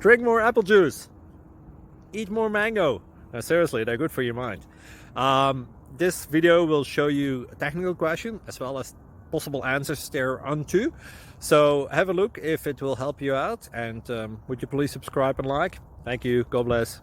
Drink more apple juice. Eat more mango. No, seriously, they're good for your mind. This video will show you a technical question as well as possible answers thereunto. So have a look if it will help you out, and would you please subscribe and like? Thank you. God bless.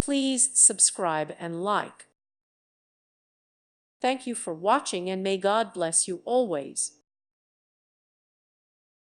Please subscribe and like. Thank you for watching, and may God bless you always.